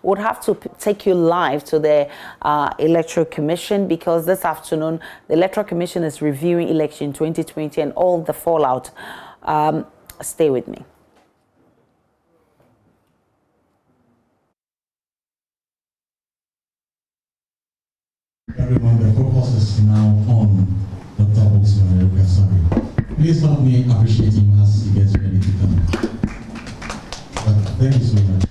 would have to take you live to the Electoral Commission, because this afternoon the Electoral Commission is reviewing election 2020 and all the fallout. Stay with me. Everyone, the focus is now on the topics of America. Sorry. Please help me appreciate him as he gets ready to come. Thank you so much.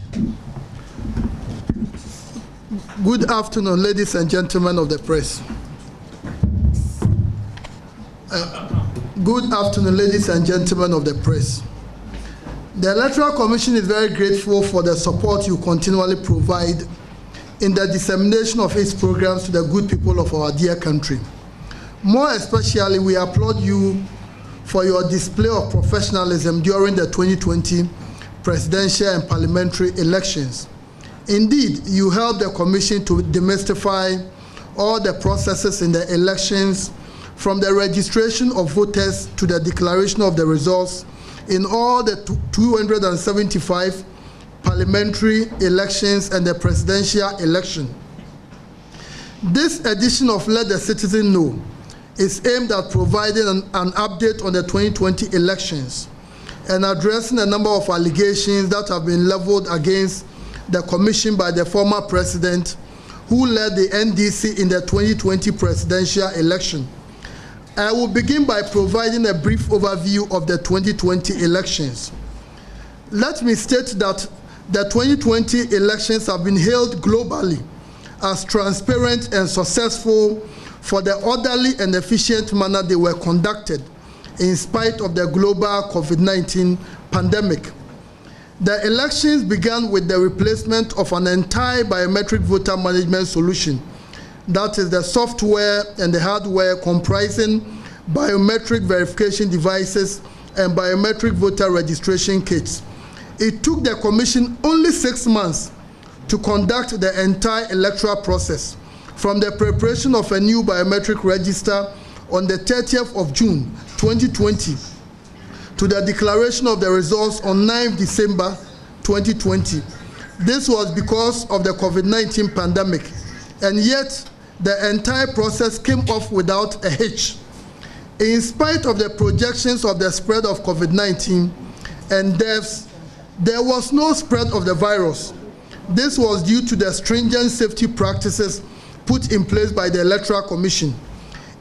Good afternoon, ladies and gentlemen of the press. Good afternoon, ladies and gentlemen of the press. The Electoral Commission is very grateful for the support you continually provide in the dissemination of its programs to the good people of our dear country. More especially, we applaud you for your display of professionalism during the 2020 presidential and parliamentary elections. Indeed, you helped the Commission to demystify all the processes in the elections, from the registration of voters to the declaration of the results in all the 275 parliamentary elections and the presidential election. This edition of Let the Citizen Know is aimed at providing an update on the 2020 elections and addressing a number of allegations that have been leveled against the Commission by the former president who led the NDC in the 2020 presidential election. I will begin by providing a brief overview of the 2020 elections. Let me state that the 2020 elections have been hailed globally as transparent and successful for the orderly and efficient manner they were conducted in spite of the global COVID-19 pandemic. The elections began with the replacement of an entire biometric voter management solution, that is the software and the hardware comprising biometric verification devices and biometric voter registration kits. It took the Commission only 6 months to conduct the entire electoral process, from the preparation of a new biometric register on the 30th of June 2020 to the declaration of the results on 9th December 2020. This was because of the COVID-19 pandemic, and yet the entire process came off without a hitch. In spite of the projections of the spread of COVID-19 and deaths, there was no spread of the virus. This was due to the stringent safety practices put in place by the Electoral Commission.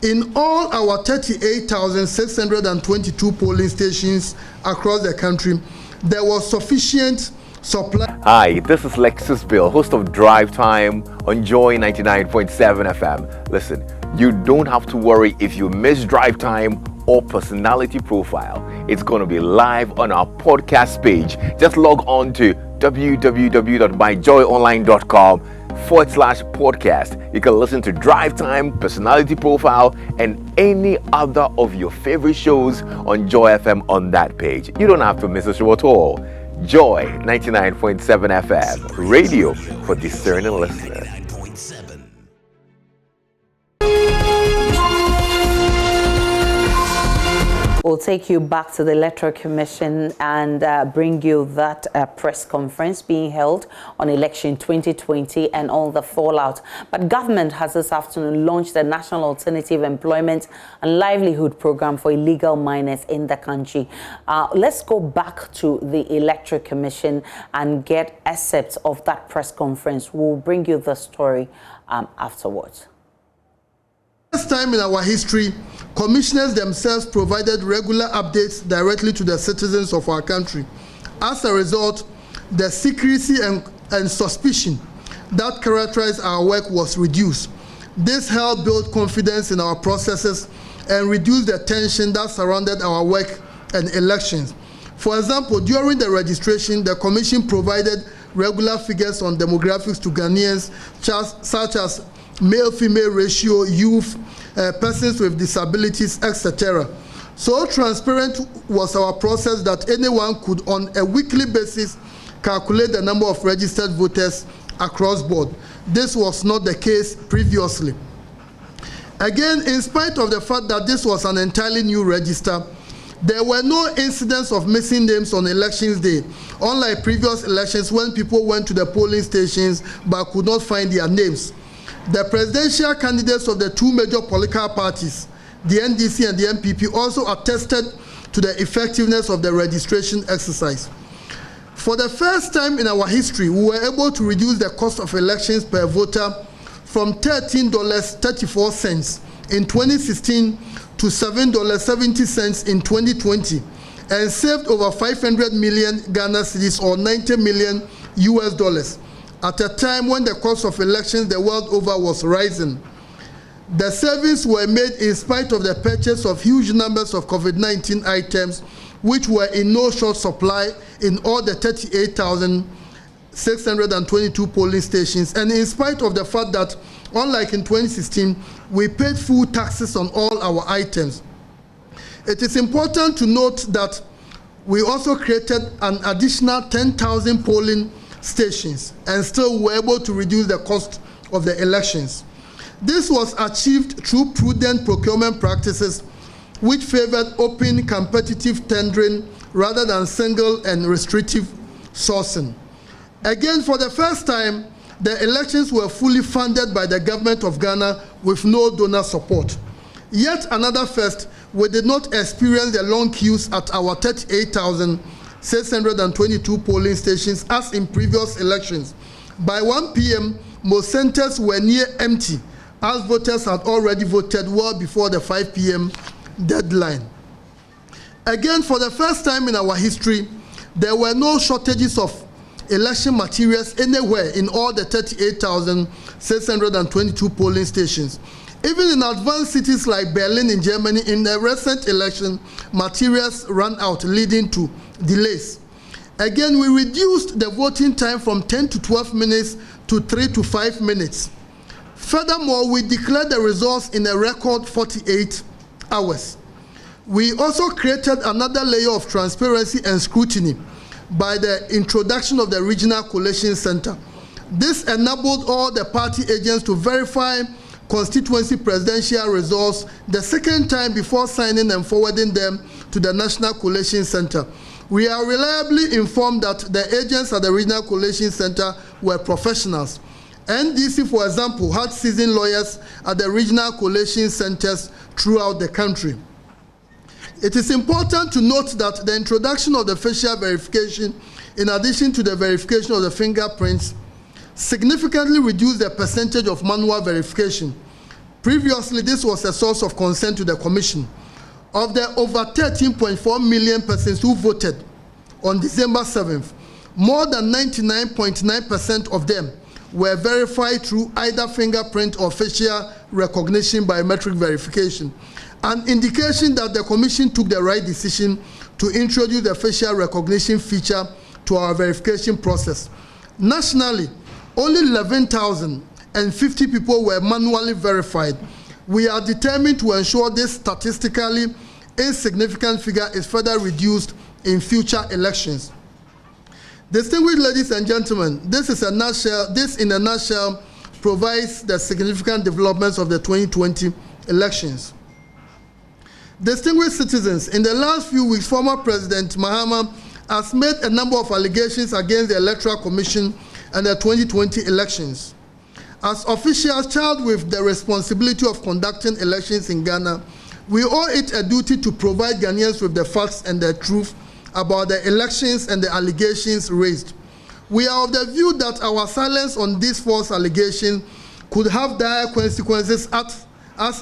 In all our 38,622 polling stations across the country, there was sufficient supply. Hi, this is Lexus Bill, host of Drive Time on Joy 99.7 FM. Listen, you don't have to worry if you miss Drive Time or Personality Profile. It's going to be live on our podcast page. Just log on to www.myjoyonline.com/podcast. You can listen to Drive Time, Personality Profile, and any other of your favorite shows on Joy FM on that page. You don't have to miss a show at all. Joy 99.7 FM, radio for discerning listeners. We'll take you back to the Electoral Commission and bring you that press conference being held on election 2020 and all the fallout. But government has this afternoon launched the National Alternative Employment and Livelihood Program for illegal miners in the country. Let's go back to the Electoral Commission and get excerpts of that press conference. We'll bring you the story afterwards. First time in our history, commissioners themselves provided regular updates directly to the citizens of our country. As a result, the secrecy and suspicion that characterized our work was reduced. This helped build confidence in our processes and reduce the tension that surrounded our work and elections. For example, during the registration, the Commission provided regular figures on demographics to Ghanaians, such as male-female ratio, youth, persons with disabilities, etc. So transparent was our process that anyone could, on a weekly basis, calculate the number of registered voters across board. This was not the case previously. Again, in spite of the fact that this was an entirely new register, There were no incidents of missing names on elections day, unlike previous elections when people went to the polling stations but could not find their names. The presidential candidates of the two major political parties, the NDC and the MPP, also attested to the effectiveness of the registration exercise. For the first time in our history, we were able to reduce the cost of elections per voter from $13.34 in 2016 to $7.70 in 2020, and saved over 500 million Ghana cedis or $90 million US, at a time when the cost of elections the world over was rising. The savings were made in spite of the purchase of huge numbers of COVID-19 items, which were in no short supply in all the 38,622 polling stations, and in spite of the fact that, unlike in 2016, we paid full taxes on all our items. It is important to note that we also created an additional 10,000 polling stations and still were able to reduce the cost of the elections. This was achieved through prudent procurement practices which favored open, competitive tendering rather than single and restrictive sourcing. Again, for the first time, the elections were fully funded by the government of Ghana with no donor support. Yet another first, we did not experience the long queues at our 38,622 polling stations as in previous elections. By 1 p.m., most centers were near empty, as voters had already voted well before the 5 p.m. deadline. Again, for the first time in our history, there were no shortages of election materials anywhere in all the 38,622 polling stations. Even in advanced cities like Berlin in Germany, in the recent election, materials ran out, leading to delays. Again, we reduced the voting time from 10 to 12 minutes to 3 to 5 minutes. Furthermore, we declared the results in a record 48 hours. We also created another layer of transparency and scrutiny by the introduction of the Regional Collation Center. This enabled all the party agents to verify constituency presidential results the second time before signing and forwarding them to the National Collation Center. We are reliably informed that the agents at the Regional Collation Center were professionals. NDC, for example, had seasoned lawyers at the regional collation centers throughout the country. It is important to note that the introduction of the facial verification, in addition to the verification of the fingerprints, significantly reduced the percentage of manual verification. Previously, this was a source of concern to the Commission. Of the over 13.4 million persons who voted on December 7th, more than 99.9% of them were verified through either fingerprint or facial recognition biometric verification, an indication that the Commission took the right decision to introduce the facial recognition feature to our verification process. Nationally, only 11,050 people were manually verified. We are determined to ensure this statistically insignificant figure is further reduced in future elections. Distinguished ladies and gentlemen, this in a nutshell provides the significant developments of the 2020 elections. Distinguished citizens, in the last few weeks, former President Mahama has made a number of allegations against the Electoral Commission and the 2020 elections. As officials charged with the responsibility of conducting elections in Ghana, we owe it a duty to provide Ghanaians with the facts and the truth about the elections and the allegations raised. We are of the view that our silence on these false allegations could have dire consequences as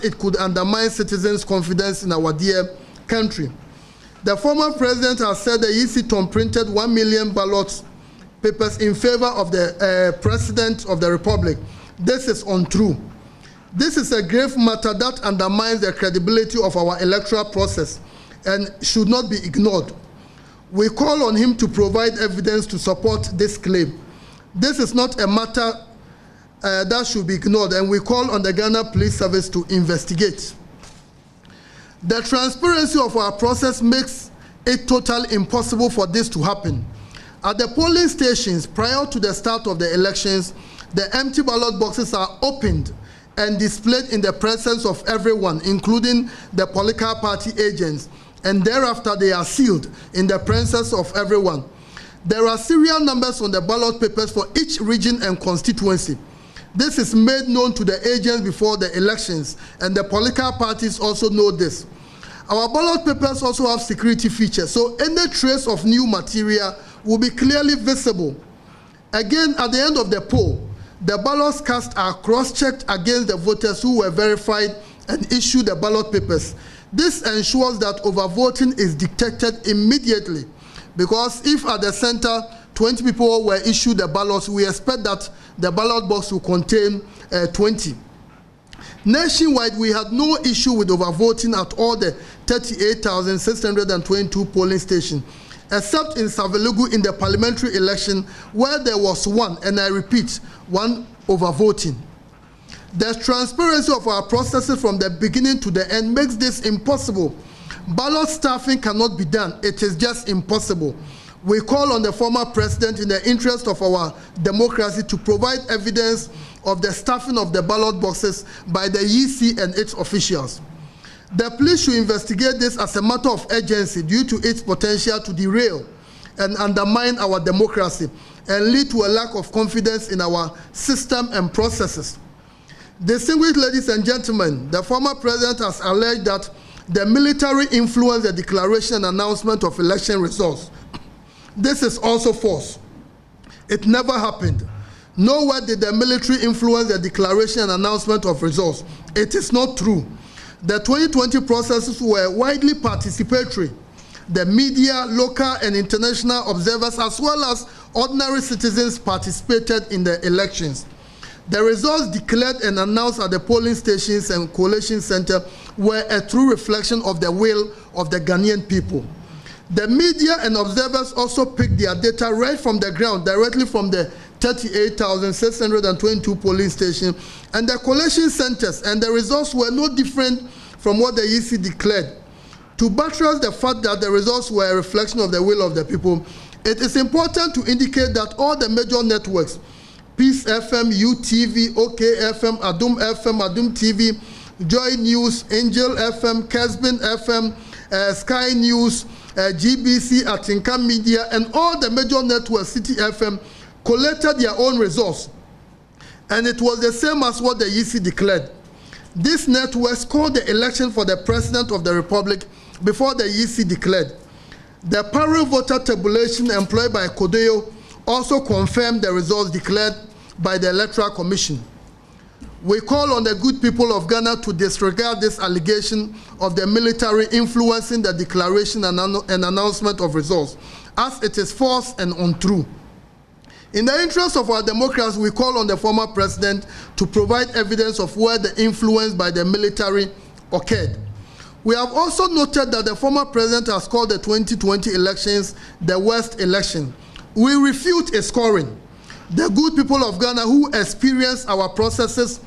it could undermine citizens' confidence in our dear country. The former president has said the EC printed 1 million ballot papers in favor of the President of the Republic. This is untrue. This is a grave matter that undermines the credibility of our electoral process and should not be ignored. We call on him to provide evidence to support this claim. This is not a matter that should be ignored, and we call on the Ghana Police Service to investigate. The transparency of our process makes it totally impossible for this to happen. At the polling stations prior to the start of the elections, the empty ballot boxes are opened and displayed in the presence of everyone, including the political party agents, and thereafter they are sealed in the presence of everyone. There are serial numbers on the ballot papers for each region and constituency. This is made known to the agents before the elections, and the political parties also know this. Our ballot papers also have security features, so any trace of new material will be clearly visible. Again, at the end of the poll, the ballots cast are cross-checked against the voters who were verified and issued the ballot papers. This ensures that overvoting is detected immediately, because if at the center 20 people were issued the ballots, we expect that the ballot box will contain 20. Nationwide, we had no issue with overvoting at all the 38,622 polling stations, except in Savelugu in the parliamentary election, where there was one, and I repeat, one overvoting. The transparency of our processes from the beginning to the end makes this impossible. Ballot staffing cannot be done. It is just impossible. We call on the former president, in the interest of our democracy, to provide evidence of the staffing of the ballot boxes by the EC and its officials. The police should investigate this as a matter of urgency due to its potential to derail and undermine our democracy and lead to a lack of confidence in our system and processes. Distinguished ladies and gentlemen, the former president has alleged that the military influenced the declaration and announcement of election results. This is also false. It never happened. Nowhere did the military influence the declaration and announcement of results. It is not true. The 2020 processes were widely participatory. The media, local and international observers, as well as ordinary citizens, participated in the elections. The results declared and announced at the polling stations and collation center were a true reflection of the will of the Ghanaian people. The media and observers also picked their data right from the ground, directly from the 38,622 polling stations and the collation centers, and the results were no different from what the EC declared. To buttress the fact that the results were a reflection of the will of the people, it is important to indicate that all the major networks, Peace FM, UTV, OK FM, Adum FM, Adum TV, JoyNews, Angel FM, Kesbin FM, Sky News, GBC, Atinka Media, and all the major networks, City FM, collected their own results. And it was the same as what the EC declared. These networks called the election for the President of the Republic before the EC declared. The parallel voter tabulation employed by Kodeo also confirmed the results declared by the Electoral Commission. We call on the good people of Ghana to disregard this allegation of the military influencing the declaration and announcement of results, as it is false and untrue. In the interest of our democracy, we call on the former president to provide evidence of where the influence by the military occurred. We have also noted that the former president has called the 2020 elections the worst election. We refute a scoring. The good people of Ghana who experience our processes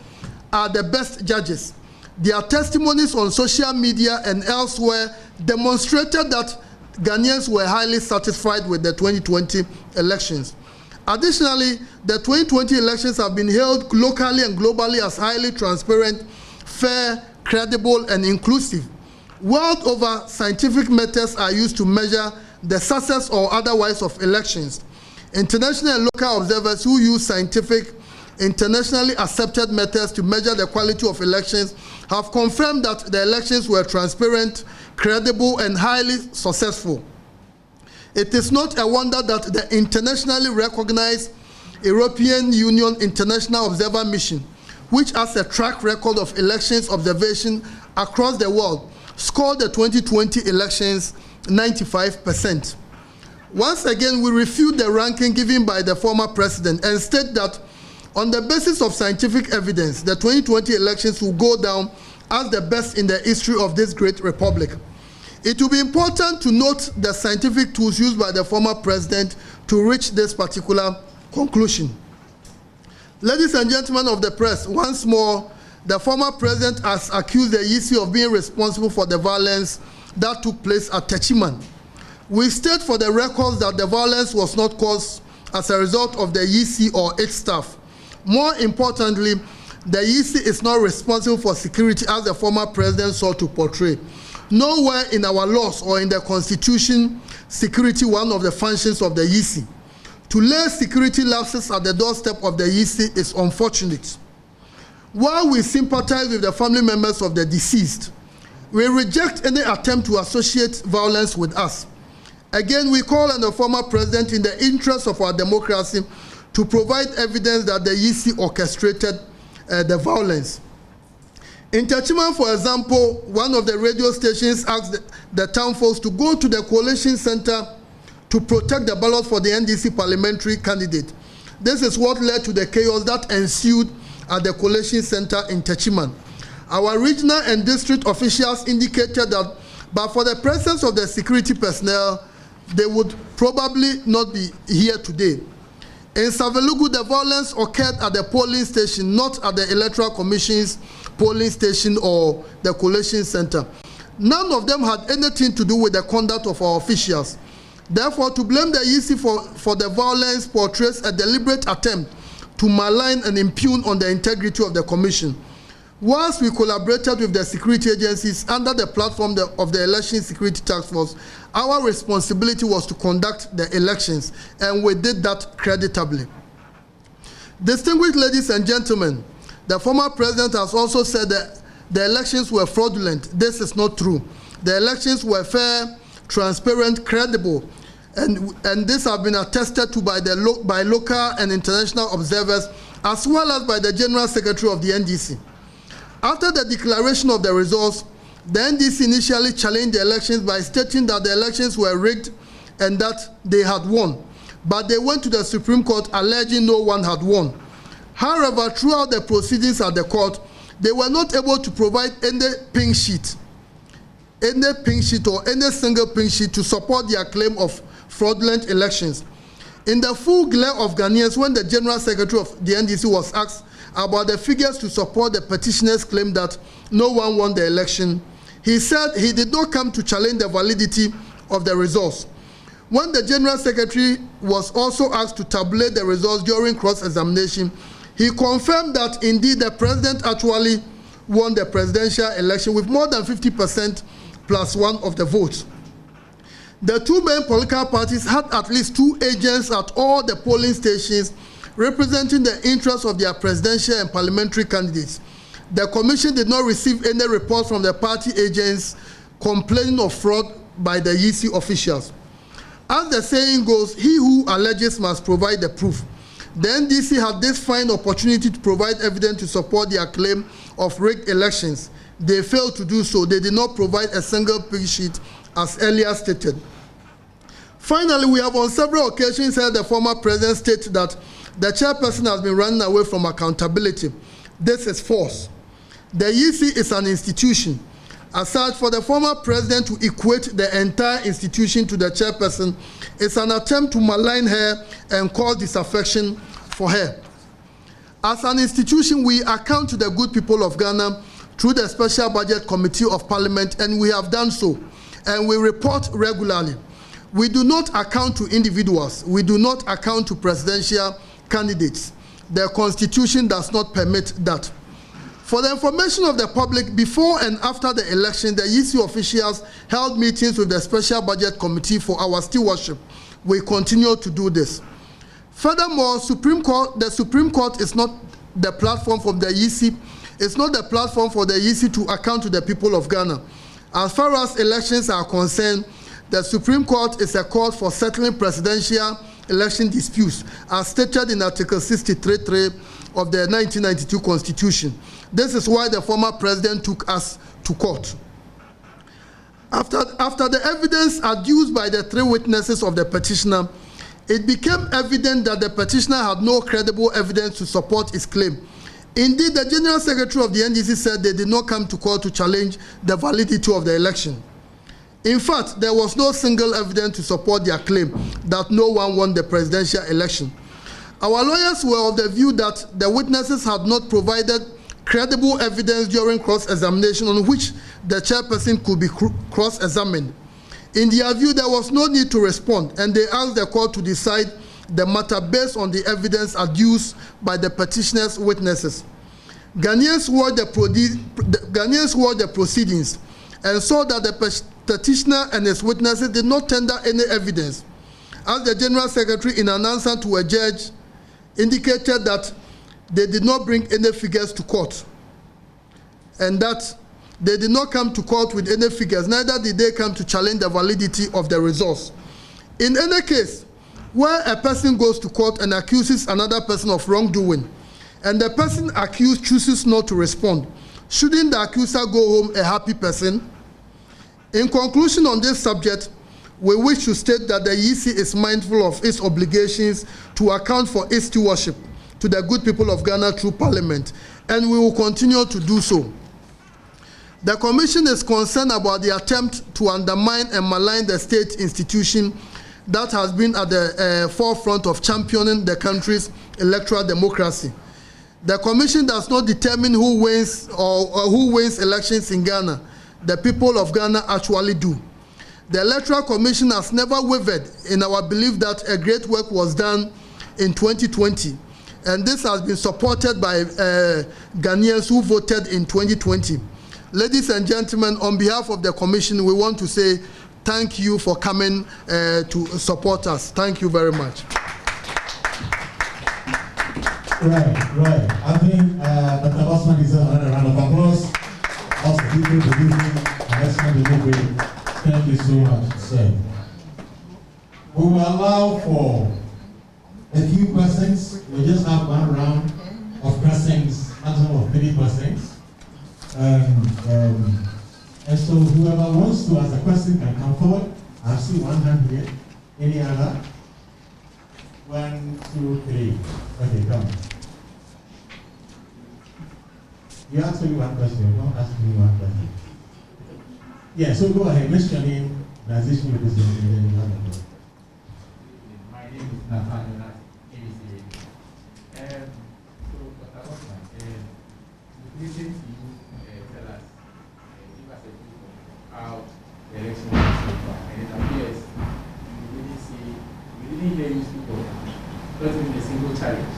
are the best judges. Their testimonies on social media and elsewhere demonstrated that Ghanaians were highly satisfied with the 2020 elections. Additionally, the 2020 elections have been held locally and globally as highly transparent, fair, credible, and inclusive. World over, scientific methods are used to measure the success or otherwise of elections. International and local observers who use scientific, internationally accepted methods to measure the quality of elections have confirmed that the elections were transparent, credible, and highly successful. It is not a wonder that the internationally recognized European Union International Observer Mission, which has a track record of elections observation across the world, scored the 2020 elections 95%. Once again, we refute the ranking given by the former president and state that on the basis of scientific evidence, the 2020 elections will go down as the best in the history of this great republic. It will be important to note the scientific tools used by the former president to reach this particular conclusion. Ladies and gentlemen of the press, once more, the former president has accused the EC of being responsible for the violence that took place at Techiman. We state for the records that the violence was not caused as a result of the EC or its staff. More importantly, the EC is not responsible for security as the former president sought to portray. Nowhere in our laws or in the Constitution security one of the functions of the EC. To lay security lapses at the doorstep of the EC is unfortunate. While we sympathize with the family members of the deceased, we reject any attempt to associate violence with us. Again, we call on the former president, in the interest of our democracy, to provide evidence that the EC orchestrated the violence. In Techiman, for example, one of the radio stations asked the town folks to go to the coalition center to protect the ballot for the NDC parliamentary candidate. This is what led to the chaos that ensued at the coalition center in Techiman. Our regional and district officials indicated that, but for the presence of the security personnel, they would probably not be here today. In Savelugu, the violence occurred at the polling station, not at the Electoral Commission's polling station or the coalition center. None of them had anything to do with the conduct of our officials. Therefore, to blame the EC for the violence portrays a deliberate attempt to malign and impugn on the integrity of the commission. Whilst we collaborated with the security agencies under the platform of the Election Security Task Force, our responsibility was to conduct the elections, and we did that creditably. Distinguished ladies and gentlemen, the former president has also said that the elections were fraudulent. This is not true. The elections were fair, transparent, credible, and this has been attested to by local and international observers, as well as by the General Secretary of the NDC. After the declaration of the results, the NDC initially challenged the elections by stating that the elections were rigged and that they had won. But they went to the Supreme Court alleging no one had won. However, throughout the proceedings at the court, they were not able to provide any pink sheet or any single pink sheet to support their claim of fraudulent elections. In the full glare of Ghanaians, when the General Secretary of the NDC was asked about the figures to support the petitioner's claim that no one won the election, he said he did not come to challenge the validity of the results. When the General Secretary was also asked to tabulate the results during cross-examination, he confirmed that indeed the president actually won the presidential election with more than 50% plus one of the votes. The two main political parties had at least 2 agents at all the polling stations representing the interests of their presidential and parliamentary candidates. The commission did not receive any reports from the party agents complaining of fraud by the EC officials. As the saying goes, he who alleges must provide the proof. The NDC had this fine opportunity to provide evidence to support their claim of rigged elections. They failed to do so. They did not provide a single pink sheet as earlier stated. Finally, we have on several occasions heard the former president state that the chairperson has been running away from accountability. This is false. The EC is an institution. As such, for the former president to equate the entire institution to the chairperson is an attempt to malign her and cause disaffection for her. As an institution, we account to the good people of Ghana through the Special Budget Committee of Parliament, and we have done so, and we report regularly. We do not account to individuals. We do not account to presidential candidates. The Constitution does not permit that. For the information of the public, before and after the election, the EC officials held meetings with the Special Budget Committee for our stewardship. We continue to do this. Furthermore, the Supreme Court is not the platform for the EC. It's not the platform for the EC to account to the people of Ghana. As far as elections are concerned, the Supreme Court is a court for settling presidential election disputes, as stated in Article 63.3 of the 1992 Constitution. This is why the former president took us to court. After the evidence adduced by the 3 witnesses of the petitioner, it became evident that the petitioner had no credible evidence to support his claim. Indeed, the General Secretary of the NDC said they did not come to court to challenge the validity of the election. In fact, there was no single evidence to support their claim that no one won the presidential election. Our lawyers were of the view that the witnesses had not provided credible evidence during cross-examination on which the chairperson could be cross-examined. In their view, there was no need to respond, and they asked the court to decide the matter based on the evidence adduced by the petitioner's witnesses. Ghanaians watched the proceedings, and saw that the petitioner and his witnesses did not tender any evidence, as the General Secretary, in an answer to a judge, indicated that they did not bring any figures to court, and that they did not come to court with any figures, neither did they come to challenge the validity of the results. In any case, where a person goes to court and accuses another person of wrongdoing, and the person accused chooses not to respond, shouldn't the accuser go home a happy person? In conclusion on this subject, we wish to state that the EC is mindful of its obligations to account for its stewardship to the good people of Ghana through Parliament, and we will continue to do so. The Commission is concerned about the attempt to undermine and malign the state institution that has been at the forefront of championing the country's electoral democracy. The Commission does not determine who wins or who wins elections in Ghana. The people of Ghana actually do. The Electoral Commission has never wavered in our belief that a great work was done in 2020, and this has been supported by Ghanaians who voted in 2020. Ladies and gentlemen, on behalf of the Commission, we want to say thank you for coming to support us. Thank you very much. Right. I think Dr. Osman deserves another round of applause. Also, people believe and excellent delivery. Thank you so much, sir. We will allow for a few questions. We just have one round of questions, maximum of 3 questions. And so whoever wants to ask a question can come forward. I see one hand here. Any other? 1, 2, 3. Okay, come. You ask me one question. Don't ask me one question. Yeah, so go ahead. Mention your name, organization with this name. My name is Nathaniel ABC. So, Dr. Osman, listening to you tell us, give us a view of how the election was so far. And it appears we didn't hear you speak of not even a single challenge.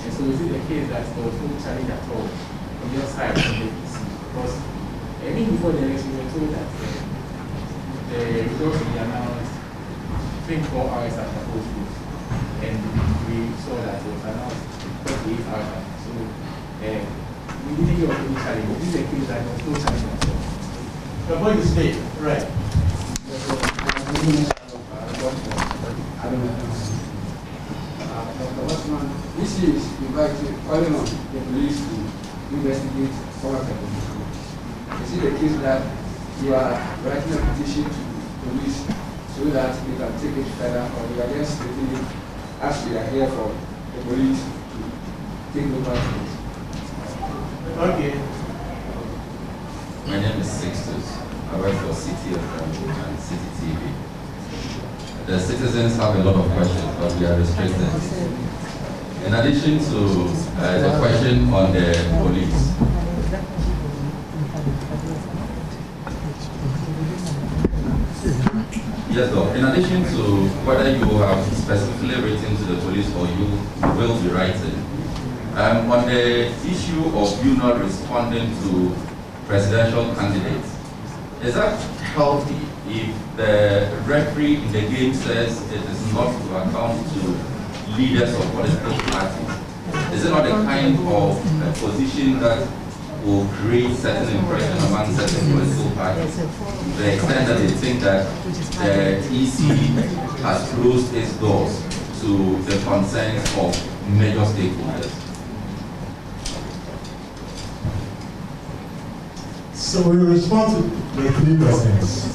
And so is it the case that there was no challenge at all from your side from the EC? Because even before the election, we were told that the results will be announced 24 hours after post vote, and we saw that it was announced 48 hours after. So we didn't hear of any challenge. This is the case that there was no challenge at all. Your point is made. Right. Dr. Osman, this is calling on the police to investigate our capability. Is it the case that you are writing a petition to police so that they can take it further, or you are just stating it as we are here for the police to take over things? Okay. My name is Sixtus. I work for City FM and City TV. The citizens have a lot of questions, but we are restricted. In addition to the question on the police, yes, Doc. In addition to whether you have specifically written to the police or you will be writing, on the issue of you not responding to presidential candidates, is that healthy if the referee in the game says it is not to account to leaders of political parties? Is it not the kind of position that will create certain impression among certain political parties, to the extent that they think that the EC has closed its doors to the concerns of major stakeholders? So we will respond to the 3 questions.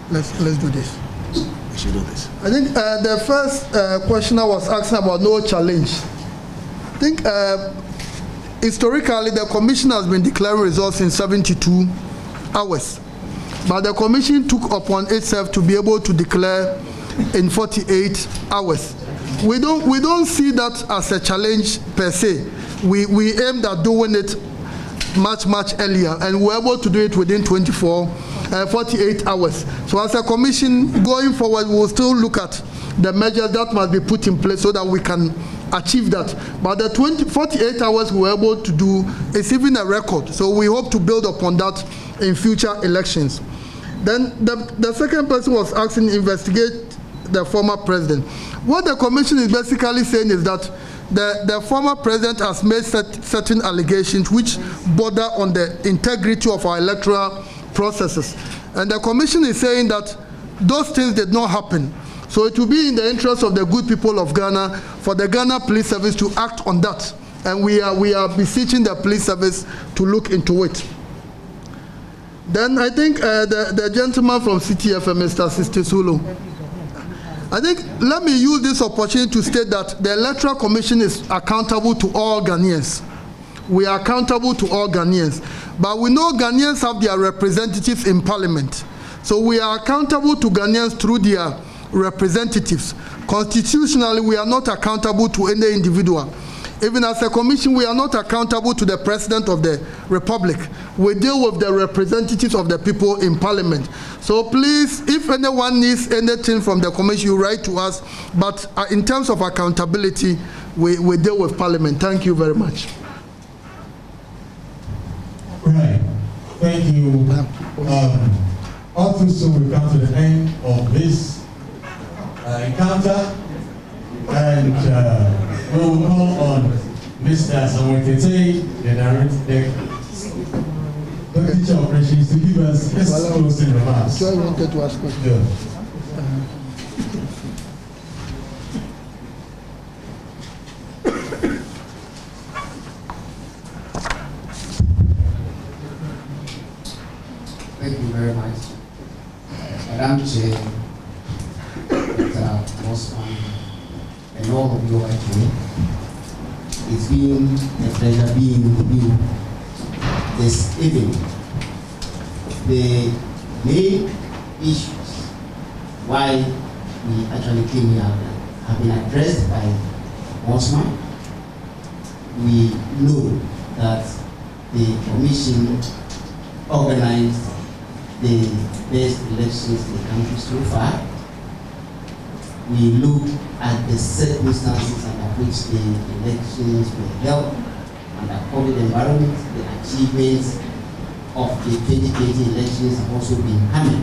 Let's do this. We should do this. I think the first questioner was asking about no challenge. I think historically the Commission has been declaring results in 72 hours, but the Commission took upon itself to be able to declare in 48 hours. We don't see that as a challenge per se. We aimed at doing it much earlier, and we were able to do it within 48 hours. So as a commission, going forward, we will still look at the measures that must be put in place so that we can achieve that. But the 48 hours we were able to do is even a record. So we hope to build upon that in future elections. Then the second person was asking to investigate the former president. What the commission is basically saying is that the former president has made certain allegations which border on the integrity of our electoral processes. And the commission is saying that those things did not happen. So it will be in the interest of the good people of Ghana for the Ghana Police Service to act on that. And we are beseeching the police service to look into it. Then I think the gentleman from CTFM, Mr. Sister Sulu, I think let me use this opportunity to state that the Electoral Commission is accountable to all Ghanaians. We are accountable to all Ghanaians. But we know Ghanaians have their representatives in Parliament. So we are accountable to Ghanaians through their representatives. Constitutionally, we are not accountable to any individual. Even as a commission, we are not accountable to the President of the Republic. We deal with the representatives of the people in Parliament. So please, if anyone needs anything from the commission, you write to us. But in terms of accountability, we deal with Parliament. Thank you very much. Right. Thank you. All too soon, we come to the end of this encounter, and we will call on Mr. Samuel Tete, the teacher of operations, to give us his closing remarks. Joy wanted to ask questions. Yeah. Thank you very much. Madam Chair, Mr. Osman, and all of you here. It's been a pleasure being with you this evening. The main issues why we actually came here have been addressed by Osman. We know that the commission organized the best elections in the country so far. We look at the circumstances under which the elections were held, under COVID environment. The achievements of the 2020 elections have also been hammered.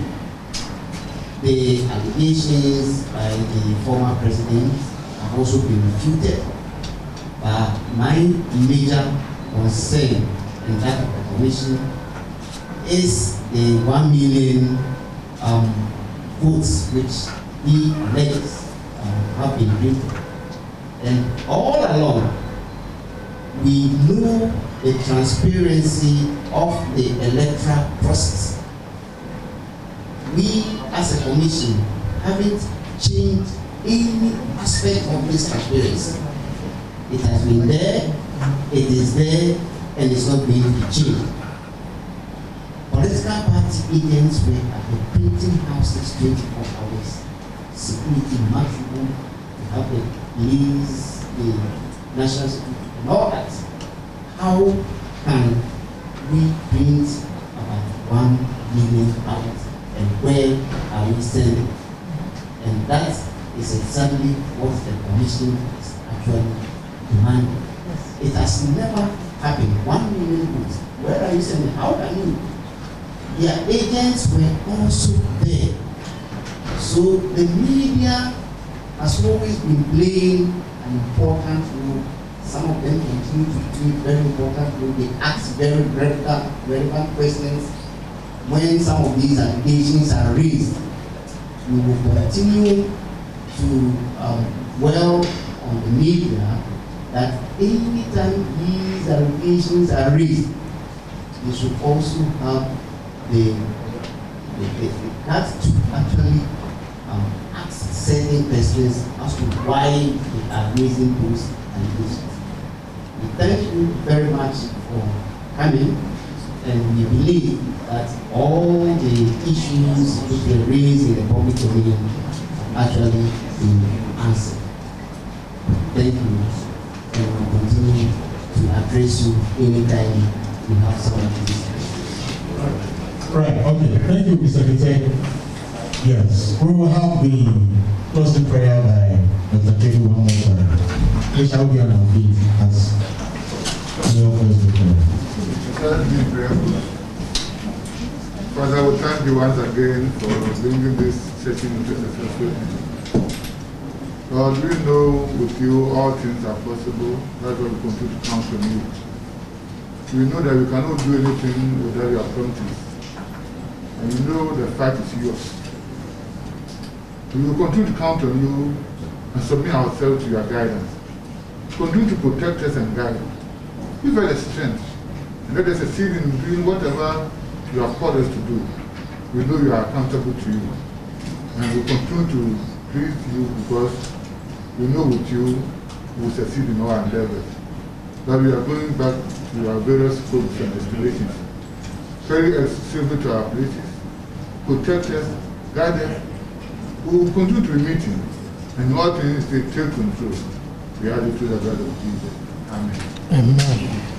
The allegations by the former president have also been refuted. But my major concern in that of the commission is the 1 million votes which he alleges have been printed. And all along, we know the transparency of the electoral process. We, as a commission, haven't changed any aspect of this transparency. It has been there, it is there, and it's not going to be changed. Political party agents were at the printing houses 24 hours. Security maximum, to have the police, the national security, and all that. How can we print about 1 million ballots, and where are we sending? And that is exactly what the commission is actually demanding. It has never happened. 1 million votes. Where are you sending? How can you? Their agents were also there. So the media has always been playing an important role. Some of them continue to do very important role. They ask very relevant questions. When some of these allegations are raised, we will continue to dwell on the media that anytime these allegations are raised, they should also have the to actually ask certain questions as to why they are raising those allegations. We thank you very much for coming, and we believe that all the issues which were raised in the public domain have actually been answered. Thank you, and we'll continue to address you anytime we have someone in this. Right, okay. Thank you, Mr. Kite. Yes, we will have the closing prayer by Dr. Kedu one more time. We shall be on our feet as we always do. Father, we thank you once again for bringing this session into the successful. Lord, we know with you all things are possible. That's why we continue to count on you. We know that we cannot do anything without your promptings. And you know the fight is yours. We will continue to count on you and submit ourselves to your guidance. Continue to protect us and guide us. Give us the strength and let us succeed in doing whatever you have called us to do. We know you are accountable to you. And we continue to please you because we know with you we will succeed in our endeavors. But we are going back to our various scopes and destinations. Carry us safely to our places. Protect us, guide us. We will continue to be meeting. And all things they take control. We ask it to the blood of Jesus. Amen. Amen.